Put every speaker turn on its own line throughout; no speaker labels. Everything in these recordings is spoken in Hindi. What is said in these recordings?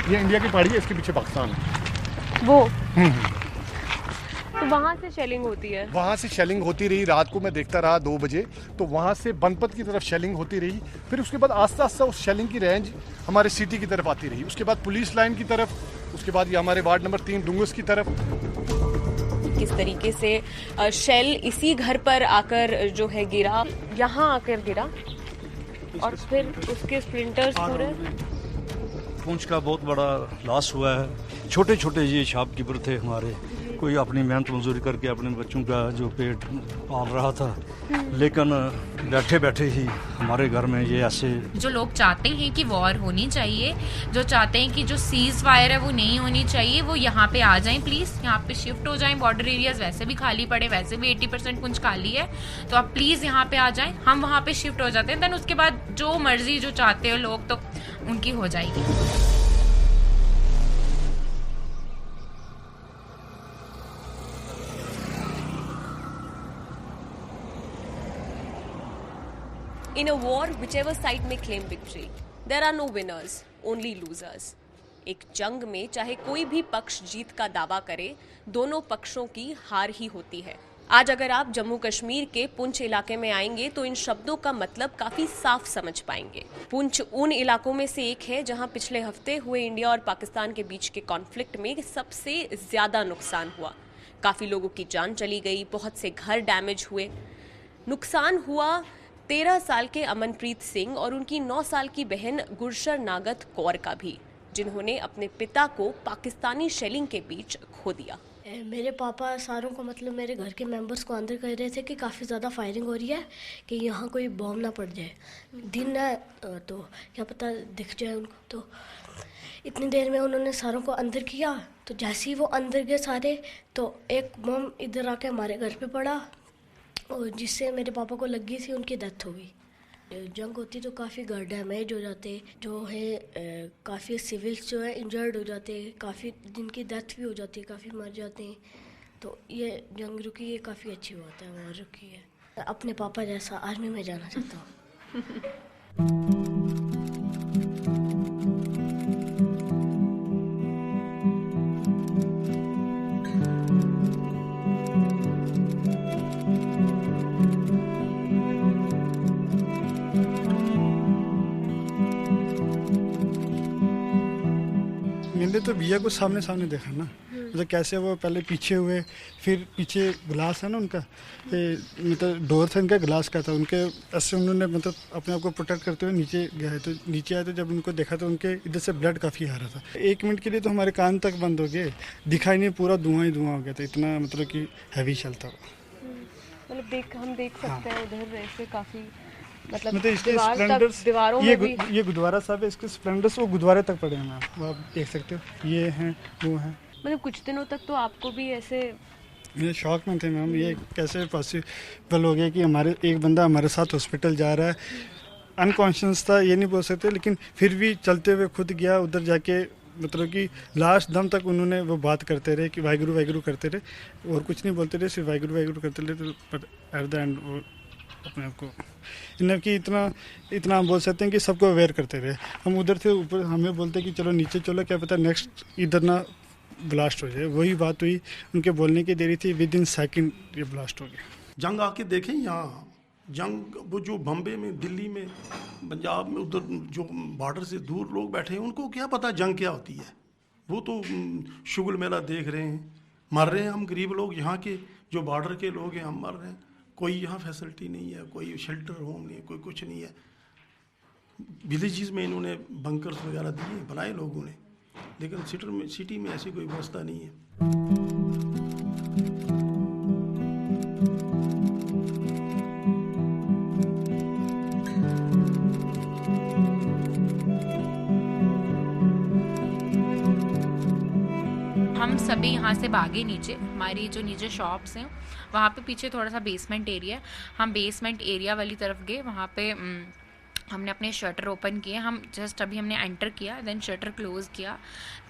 ये इंडिया की पहाड़ी है, इसके पीछे पाकिस्तान है।
वो तो वहाँ से शेलिंग होती है?
वहाँ से शेलिंग होती रही, रात को मैं देखता रहा 2 बजे, तो वहाँ से बनपत की तरफ शेलिंग होती रही। फिर उसके बाद आस्ता आस्ता उस शेलिंग की रेंज हमारे सिटी की तरफ आती रही, उसके बाद पुलिस लाइन की तरफ, उसके बाद ये हमारे वार्ड नंबर 3 डुंगस की तरफ।
किस तरीके से शेल इसी घर पर आकर जो है गिरा, यहाँ आकर गिरा और फिर उसके स्प्लिंटर्स पूरे।
पुंछ का बहुत बड़ा लॉस हुआ है। छोटे छोटे ये शॉपकीपर थे हमारे, कोई अपनी मेहनत मजदूरी करके अपने बच्चों का जो पेट पाल रहा था, लेकिन बैठे बैठे ही हमारे घर में ये ऐसे।
जो लोग चाहते हैं कि वॉर होनी चाहिए, जो चाहते हैं कि जो सीज फायर है वो नहीं होनी चाहिए, वो यहाँ पे आ जाएं प्लीज़, यहाँ पे शिफ्ट हो जाएं। बॉर्डर एरियाज वैसे भी खाली पड़े, वैसे भी 80% पुंछ खाली है, तो आप प्लीज़ यहाँ पे आ जाएं, हम वहाँ पे शिफ्ट हो जाते हैं। देन उसके बाद जो मर्जी जो चाहते हो लोग तो उनकी हो जाएगी।
In a war, whichever side may claim victory, there are no winners, only losers. एक जंग में चाहे कोई भी पक्ष जीत का दावा करे, दोनों पक्षों की हार ही होती है। आज अगर आप जम्मू कश्मीर के पुंछ इलाके में आएंगे तो इन शब्दों का मतलब काफी साफ समझ पाएंगे। पुंछ उन इलाकों में से एक है जहां पिछले हफ्ते हुए इंडिया और पाकिस्तान के बीच के कॉन्फ्लिक्ट में सबसे ज्यादा नुकसान हुआ। काफी लोगों की जान चली गई, बहुत से घर डैमेज हुए। नुकसान हुआ 13 साल के अमनप्रीत सिंह और उनकी 9 साल की बहन गुरशर नागत कौर का भी, जिन्होंने अपने पिता को पाकिस्तानी शेलिंग के बीच खो दिया।
मेरे पापा सारों को मतलब मेरे घर के मेंबर्स को अंदर कह रहे थे कि काफ़ी ज़्यादा फायरिंग हो रही है, कि यहाँ कोई बॉम्ब ना पड़ जाए, दिन है तो क्या पता दिख जाए उनको। तो इतनी देर में उन्होंने सारों को अंदर किया, तो जैसे ही वो अंदर गए सारे, तो एक बॉम्ब इधर आके हमारे घर पे पड़ा और जिससे मेरे पापा को लग गई थी, उनकी डेथ हो गई। जंग होती तो काफ़ी घर डैमेज हो जाते, जो है काफ़ी सिविल्स जो है इंजर्ड हो जाते, काफ़ी जिनकी डेथ भी हो जाती है, काफ़ी मर जाते हैं। तो ये जंग रुकी, ये काफ़ी अच्छी बात है, वहाँ रुकी है। अपने पापा जैसा आर्मी में जाना चाहता हूँ।
मैंने तो भैया को सामने सामने देखा ना, मतलब कैसे वो पहले पीछे हुए, फिर पीछे ग्लास है ना उनका, मतलब डोर था इनका ग्लास का था, उनके ऐसे उन्होंने मतलब अपने आप को प्रोटेक्ट करते हुए नीचे गए। तो नीचे आए तो जब उनको देखा तो उनके इधर से ब्लड काफ़ी आ रहा था। 1 मिनट के लिए तो हमारे कान तक बंद हो गए, दिखाई नहीं, पूरा धुआं ही धुआं हो गया था, इतना मतलब कि हैवी चलता हुआ।
मतलब हम देख सकते हैं उधर ऐसे काफ़ी
मतलब इसके स्प्लेंडर्स, ये गुरुद्वारा साहब है, इसके स्प्लेंडर्स वो गुरुद्वारे तक पड़े हैं, वो आप देख सकते हो, ये हैं वो हैं।
मतलब कुछ दिनों तक तो आपको भी ऐसे
ये शौक में थे मैम, ये कैसे पॉसिबल हो गया कि हमारे एक बंदा हमारे साथ हॉस्पिटल जा रहा है, अनकॉन्शियस था ये नहीं बोल सकते, लेकिन फिर भी चलते हुए खुद गया उधर जाके, मतलब कि लास्ट दम तक उन्होंने वो बात करते रहे कि वाहिगुरु वाहिगुरु करते रहे और कुछ नहीं बोलते रहे, सिर्फ वाहिगुरु वाहिगुरु करते रहे। बट एट द एंड वो अपने आप को इन्हें कि इतना हम बोल सकते हैं कि सबको अवेयर करते रहे। हम उधर थे ऊपर, हमें बोलते कि चलो नीचे चलो, क्या पता नेक्स्ट इधर ना ब्लास्ट हो जाए। वही बात हुई, उनके बोलने की देरी थी, विद इन सेकंड ये ब्लास्ट हो गया।
जंग आके देखें यहाँ, जंग वो जो बम्बे में, दिल्ली में, पंजाब में, उधर जो बॉर्डर से दूर लोग बैठे हैं, उनको क्या पता जंग क्या होती है। वो तो शुगल मेला देख रहे हैं, मर रहे हैं। हम गरीब लोग यहाँ के जो बॉर्डर के लोग हैं, हम मर रहे हैं। कोई यहाँ फैसिलिटी नहीं है, कोई शेल्टर होम नहीं है, कोई कुछ नहीं है। विलेजेस में इन्होंने बंकर्स वगैरह दिए, बनाए लोगों ने, लेकिन सिटी में ऐसी कोई व्यवस्था नहीं है।
हम सभी यहाँ से भागे नीचे, हमारी जो नीचे शॉप्स हैं वहाँ पे पीछे थोड़ा सा बेसमेंट एरिया है, हम बेसमेंट एरिया वाली तरफ गए। वहाँ पे हमने अपने शटर ओपन किए, हम जस्ट अभी हमने एंटर किया, देन शटर क्लोज़ किया,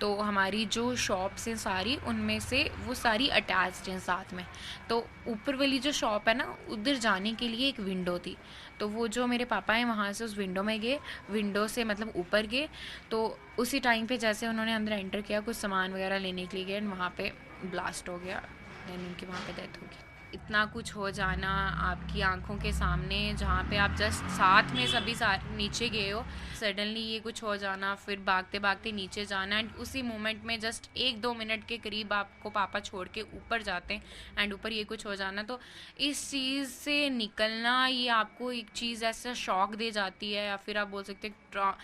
तो हमारी जो शॉप्स हैं सारी, उनमें से वो सारी अटैच्ड हैं साथ में। तो ऊपर वाली जो शॉप है ना, उधर जाने के लिए एक विंडो थी, तो वो जो मेरे पापा हैं वहाँ से उस विंडो में गए, विंडो से मतलब ऊपर गए, तो उसी टाइम पे जैसे उन्होंने अंदर एंटर किया, कुछ सामान वगैरह लेने के लिए गए, वहाँ पे ब्लास्ट हो गया, देन उनकी वहाँ पे डेथ हो गई। इतना कुछ हो जाना आपकी आंखों के सामने, जहाँ पे आप जस्ट साथ में सभी नीचे गए हो, सडनली ये कुछ हो जाना, फिर भागते भागते नीचे जाना, एंड उसी मोमेंट में जस्ट 1-2 मिनट के करीब आपको पापा छोड़ के ऊपर जाते हैं, एंड ऊपर ये कुछ हो जाना, तो इस चीज़ से निकलना, ये आपको एक चीज़ ऐसा शॉक दे जाती है, या फिर आप बोल सकते हैं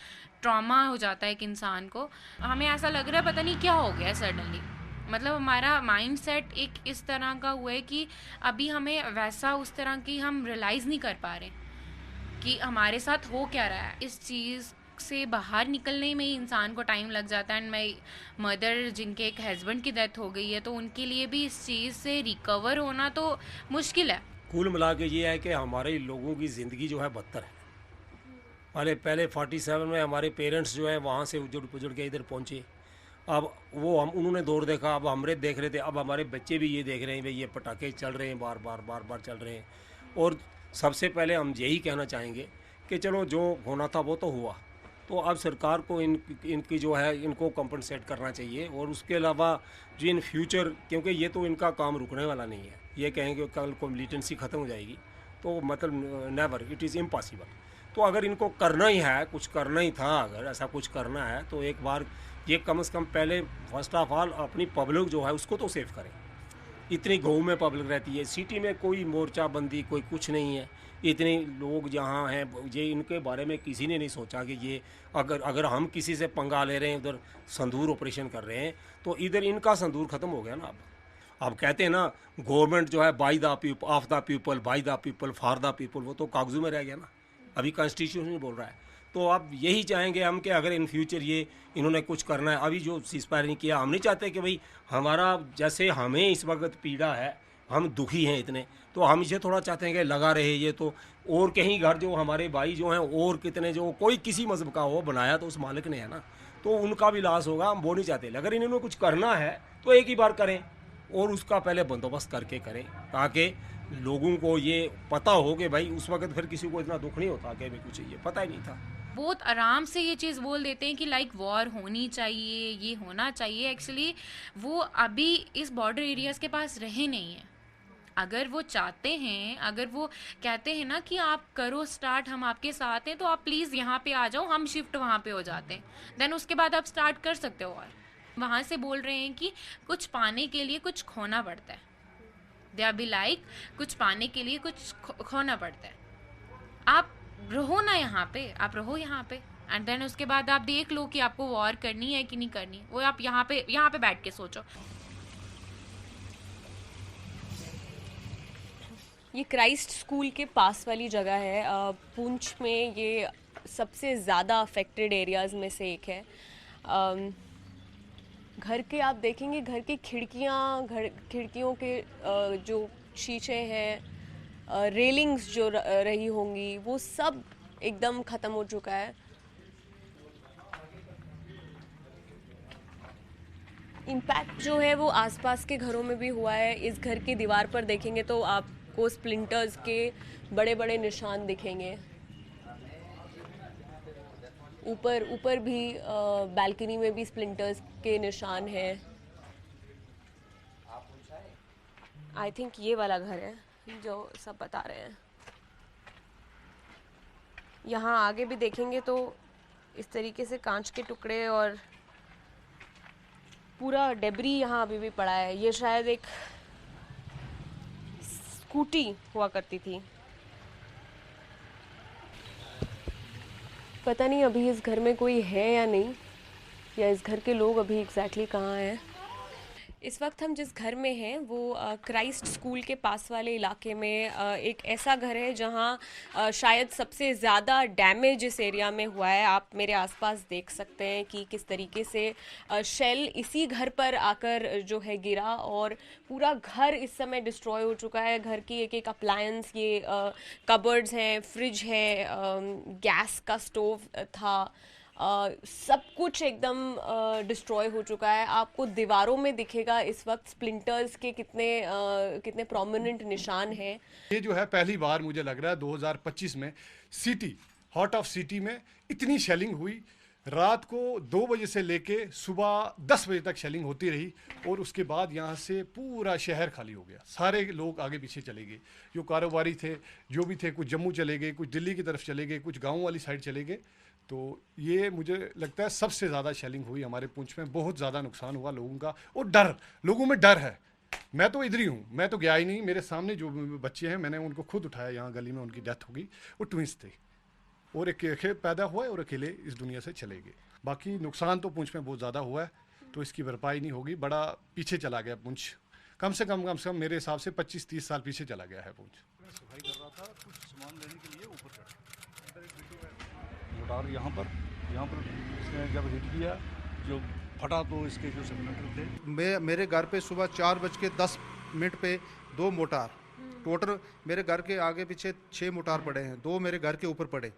ट्रॉमा हो जाता है एक इंसान को। हमें ऐसा लग रहा है पता नहीं क्या हो गया सडनली, मतलब हमारा माइंड सेट एक इस तरह का हुआ है कि अभी हमें वैसा उस तरह की हम रियलाइज़ नहीं कर पा रहे कि हमारे साथ हो क्या रहा है। इस चीज़ से बाहर निकलने में ही इंसान को टाइम लग जाता है। एंड माई मदर, जिनके एक हस्बैंड की डेथ हो गई है, तो उनके लिए भी इस चीज़ से रिकवर होना तो मुश्किल है।
कुल मिला के ये है कि हमारे लोगों की ज़िंदगी जो है बदतर है। पहले 47 में हमारे पेरेंट्स जो है वहाँ से उजड़ पुजड़ के इधर पहुँचे, अब वो हम उन्होंने दौर देखा, अब हमरे देख रहे थे, अब हमारे बच्चे भी ये देख रहे हैं भाई ये पटाखे चल रहे हैं, बार बार चल रहे हैं। और सबसे पहले हम यही कहना चाहेंगे कि चलो जो होना था वो तो हुआ, तो अब सरकार को इनकी जो है इनको कंपनसेट करना चाहिए। और उसके अलावा जो इन फ्यूचर, क्योंकि ये तो इनका काम रुकने वाला नहीं है, ये कहेंगे कल को मिलिटेंसी ख़त्म हो जाएगी, तो मतलब नेवर, इट इज़ इम्पॉसिबल। तो अगर इनको करना ही है, कुछ करना ही था, अगर ऐसा कुछ करना है तो एक बार ये कम से कम पहले फर्स्ट ऑफ ऑल अपनी पब्लिक जो है उसको तो सेव करें। इतनी गाँव में पब्लिक रहती है, सिटी में कोई मोर्चाबंदी कोई कुछ नहीं है, इतने लोग जहाँ हैं, ये इनके बारे में किसी ने नहीं सोचा कि ये अगर हम किसी से पंगा ले रहे हैं, उधर संदूर ऑपरेशन कर रहे हैं, तो इधर इनका संदूर ख़त्म हो गया ना। अब कहते हैं ना गवर्नमेंट जो है by the people, of the people, by the people, for the people, वो तो कागजों में रह गया ना, अभी कॉन्स्टिट्यूशन बोल रहा है। तो अब यही चाहेंगे हम कि अगर इन फ्यूचर ये इन्होंने कुछ करना है, अभी जो सीज़फायर नहीं किया, हम नहीं चाहते कि भाई हमारा, जैसे हमें इस वक्त पीड़ा है, हम दुखी हैं इतने, तो हम इसे थोड़ा चाहते हैं कि लगा रहे ये, तो और कहीं घर जो हमारे भाई जो हैं और कितने, जो कोई किसी मज़हब का हो, बनाया तो उस मालिक ने है ना, तो उनका भी लॉस होगा, हम वो नहीं चाहते। अगर इन्होंने कुछ करना है तो एक ही बार करें, और उसका पहले बंदोबस्त करके करें, ताकि लोगों को ये पता हो कि भाई उस वक्त फिर किसी को इतना दुख नहीं होता कि भाई कुछ ये पता ही नहीं था।
बहुत आराम से ये चीज़ बोल देते हैं कि लाइक वॉर होनी चाहिए, ये होना चाहिए। एक्चुअली वो अभी इस बॉर्डर एरियाज़ के पास रहे नहीं है। अगर वो चाहते हैं, अगर वो कहते हैं ना कि आप करो स्टार्ट, हम आपके साथ हैं, तो आप प्लीज़ यहाँ पे आ जाओ, हम शिफ्ट वहाँ पे हो जाते हैं, देन उसके बाद आप स्टार्ट कर सकते हो। और वहाँ से बोल रहे हैं कि कुछ पाने के लिए कुछ खोना पड़ता है। दे आर बी लाइक, कुछ पाने के लिए कुछ खोना पड़ता है। आप रहो ना यहाँ पे, आप रहो यहाँ पे, एंड देन उसके बाद आप देख लो कि आपको वॉर करनी है कि नहीं करनी, वो आप यहाँ पे बैठ के सोचो।
ये क्राइस्ट स्कूल के पास वाली जगह है, पुंछ में ये सबसे ज़्यादा अफेक्टेड एरियाज़ में से एक है। घर के आप देखेंगे, घर की खिड़कियों के जो शीशे हैं, रेलिंग्स जो रही होंगी, वो सब एकदम ख़त्म हो चुका है। इम्पैक्ट जो है वो आसपास के घरों में भी हुआ है। इस घर की दीवार पर देखेंगे तो आपको स्प्लिंटर्स के बड़े बड़े निशान दिखेंगे। ऊपर भी बालकनी में भी स्प्लिंटर्स के निशान हैं। आई थिंक ये वाला घर है जो सब बता रहे हैं। यहाँ आगे भी देखेंगे तो इस तरीके से कांच के टुकड़े और पूरा डेब्री यहाँ अभी भी पड़ा है। ये शायद एक स्कूटी हुआ करती थी। पता नहीं अभी इस घर में कोई है या नहीं, या इस घर के लोग अभी एग्जैक्टली कहाँ हैं। इस वक्त हम जिस घर में हैं वो क्राइस्ट स्कूल के पास वाले इलाके में एक ऐसा घर है जहां शायद सबसे ज़्यादा डैमेज इस एरिया में हुआ है। आप मेरे आसपास देख सकते हैं कि किस तरीके से शेल इसी घर पर आकर जो है गिरा और पूरा घर इस समय डिस्ट्रॉय हो चुका है। घर की एक एक अप्लायंस, ये कबर्ड्स हैं, फ्रिज है, गैस का स्टोव था, सब कुछ एकदम डिस्ट्रॉय हो चुका है। आपको दीवारों में दिखेगा इस वक्त स्प्लिंटर्स के कितने प्रोमिनेंट निशान हैं।
ये जो है पहली बार मुझे लग रहा है 2025 में सिटी, हार्ट ऑफ सिटी में इतनी शेलिंग हुई। रात को 2 बजे से लेके सुबह 10 बजे तक शेलिंग होती रही और उसके बाद यहाँ से पूरा शहर खाली हो गया। सारे लोग आगे पीछे चले गए, जो कारोबारी थे, जो भी थे, कुछ जम्मू चले गए, कुछ दिल्ली की तरफ चले गए, कुछ गाँव वाली साइड चले गए। तो ये मुझे लगता है सबसे ज़्यादा शेलिंग हुई हमारे पुंछ में। बहुत ज़्यादा नुकसान हुआ लोगों का और डर, लोगों में डर है। मैं तो इधर ही हूँ, मैं तो गया ही नहीं। मेरे सामने जो बच्चे हैं मैंने उनको खुद उठाया, यहाँ गली में उनकी डेथ हो गई। वो ट्विंस थे और एक पैदा हुआ है और अकेले इस दुनिया से चले गए। बाकी नुकसान तो पुंछ में बहुत ज़्यादा हुआ है, तो इसकी भरपाई नहीं होगी। बड़ा पीछे चला गया पुंछ, कम से कम मेरे हिसाब से 25-30 साल पीछे चला गया है पुंछ।
सफाई कर रहा था, कुछ सामान लेने के लिए ऊपर चढ़ा मोटार यहाँ पर इसने जब हिट किया जो फटा तो इसके जो सिलेंडर थे।
मेरे घर पे सुबह 4:10 पे 2 मोटार, टोटल मेरे घर के आगे पीछे 6 मोटार पड़े हैं, 2 मेरे घर के ऊपर पड़े।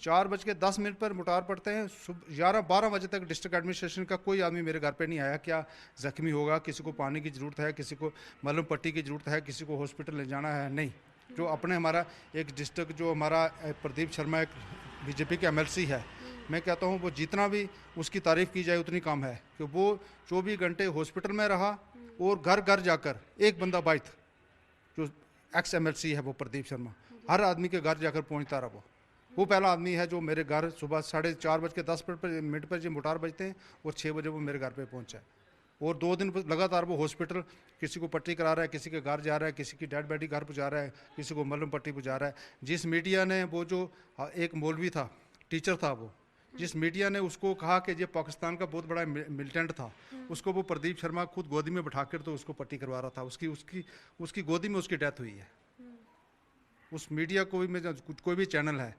4:10 पर मोटार पड़ते हैं। 11-12 बजे तक डिस्ट्रिक्ट एडमिनिस्ट्रेशन का कोई आदमी मेरे घर पे नहीं आया। क्या जख्मी होगा, किसी को पानी की ज़रूरत है, किसी को मलहम पट्टी की ज़रूरत है, किसी को हॉस्पिटल ले जाना है, नहीं। जो अपने हमारा एक डिस्ट्रिक्ट, जो हमारा प्रदीप शर्मा एक बीजेपी के MLC है, मैं कहता हूँ वो जितना भी उसकी तारीफ़ की जाए उतनी कम है कि वो 24 घंटे हॉस्पिटल में रहा और घर घर जाकर एक बंदा बाइट, जो एक्स MLC है वो प्रदीप शर्मा, हर आदमी के घर जाकर पहुँचता रहा। वो पहला आदमी है जो मेरे घर सुबह 4:10 पर जो मोटार बजते हैं और 6 बजे वो मेरे घर पे पहुँचा है। और 2 दिन लगातार वो हॉस्पिटल, किसी को पट्टी करा रहा है, किसी के घर जा रहा है, किसी की डेड बॉडी घर पहुँचा रहा है, किसी को मलहम पट्टी पहुँचा रहा है। जिस मीडिया ने वो जो एक मौलवी था, टीचर था, वो जिस मीडिया ने उसको कहा कि ये पाकिस्तान का बहुत बड़ा मिलिटेंट था, उसको वो प्रदीप शर्मा खुद गोदी में बैठाकर तो उसको पट्टी करवा रहा था। उसकी गोदी में उसकी डेथ हुई है। उस मीडिया को भी, कोई भी चैनल है,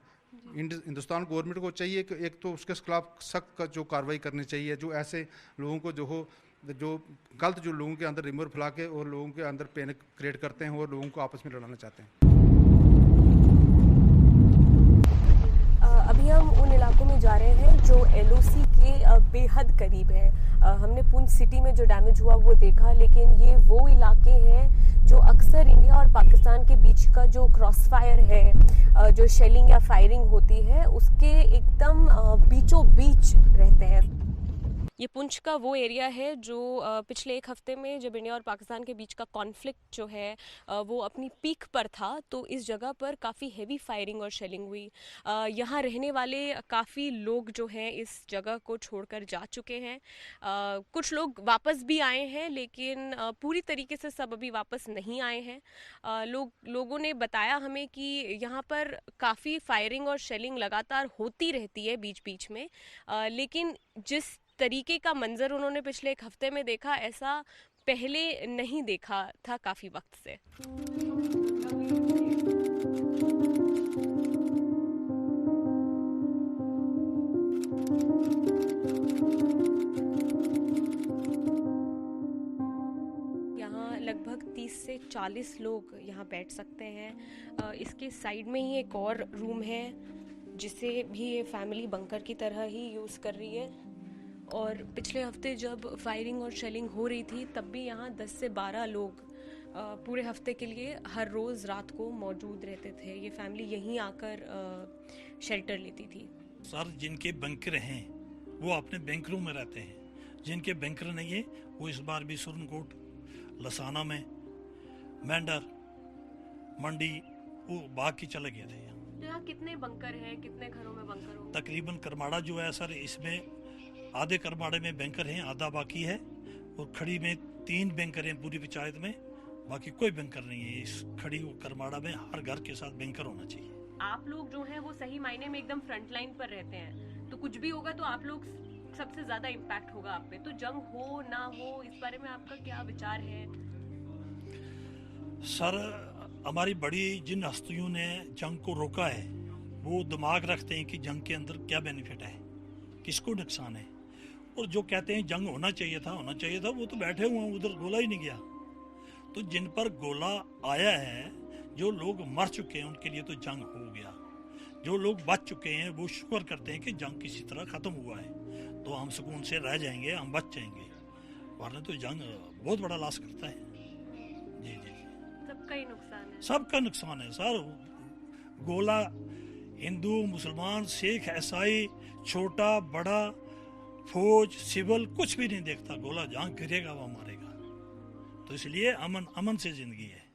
हिंदुस्तान गवर्नमेंट को चाहिए कि एक तो उसके खिलाफ सख्त जो कार्रवाई करनी चाहिए, जो ऐसे लोगों को जो गलत जो लोगों के अंदर रिमोर फैला के और लोगों के अंदर पैनिक क्रिएट करते हैं और लोगों को आपस में लड़ाना चाहते हैं।
अभी हम उन इलाकों में जा रहे हैं जो LOC के बेहद करीब है। हमने पुंछ सिटी में जो डैमेज हुआ वो देखा, लेकिन ये वो इलाके हैं जो अक्सर इंडिया और पाकिस्तान के बीच का जो क्रॉस फायर है, जो शेलिंग या फायरिंग होती है, उसके एकदम बीचों बीच रहते हैं। ये पुंछ का वो एरिया है जो पिछले 1 हफ्ते में जब इंडिया और पाकिस्तान के बीच का कॉन्फ्लिक्ट जो है वो अपनी पीक पर था, तो इस जगह पर काफ़ी हेवी फायरिंग और शेलिंग हुई। यहाँ रहने वाले काफ़ी लोग जो हैं इस जगह को छोड़कर जा चुके हैं। कुछ लोग वापस भी आए हैं, लेकिन पूरी तरीके से सब अभी वापस नहीं आए हैं। लोगों ने बताया हमें कि यहाँ पर काफ़ी फायरिंग और शेलिंग लगातार होती रहती है बीच बीच में, लेकिन जिस तरीके का मंजर उन्होंने पिछले 1 हफ्ते में देखा, ऐसा पहले नहीं देखा था काफ़ी वक्त से। यहाँ लगभग 30 से 40 लोग यहाँ बैठ सकते हैं। इसके साइड में ही एक और रूम है जिसे भी ये फैमिली बंकर की तरह ही यूज़ कर रही है। और पिछले हफ्ते जब फायरिंग और शेलिंग हो रही थी तब भी यहाँ 10 से 12 लोग पूरे हफ्ते के लिए हर रोज़ रात को मौजूद रहते थे। ये फैमिली यहीं आकर शेल्टर लेती थी।
सर, जिनके बंकर हैं वो अपने बैंकरों में रहते हैं, जिनके बैंकर नहीं है वो इस बार भी सुरनकोट, लसाना में, मेंढर, मंडी, वो बाकी चले गए थे।
तो यहाँ कितने बंकर हैं, कितने घरों में बंकर हो?
तकरीबन करमाड़ा जो है सर, इसमें आधे करमाड़े में बैंकर हैं, आधा बाकी है, और खड़ी में 3 बैंकर हैं पूरी पंचायत में, बाकी कोई बैंकर नहीं है। इस खड़ी करमाड़ा में हर घर के साथ बैंकर होना चाहिए।
आप लोग जो हैं वो सही मायने में एकदम फ्रंट लाइन पर रहते हैं, तो कुछ भी होगा तो आप लोग सबसे ज्यादा इम्पैक्ट होगा आप पे। तो जंग हो ना हो, इस बारे में आपका क्या विचार है?
सर, हमारी बड़ी जिन हस्तियों ने जंग को रोका है वो दिमाग रखते हैं कि जंग के अंदर क्या बेनिफिट है, किसको नुकसान है। और जो कहते हैं जंग होना चाहिए था वो तो बैठे हुए हैं, उधर गोला ही नहीं गया। तो जिन पर गोला आया है, जो लोग मर चुके हैं, उनके लिए तो जंग हो गया। जो लोग बच चुके हैं वो शुक्र करते हैं कि जंग किसी तरह ख़त्म हुआ है, तो हम सुकून से रह जाएंगे, हम बच जाएंगे। वरना तो जंग बहुत बड़ा लॉस करता है। जी जी,
सबका ही नुकसान है।
सबका नुकसान है सर। गोला हिंदू, मुसलमान, सिख, ईसाई, छोटा बड़ा, फौज, सिविल कुछ भी नहीं देखता। गोला जहाँ गिरेगा वो मारेगा। तो इसलिए अमन से जिंदगी है।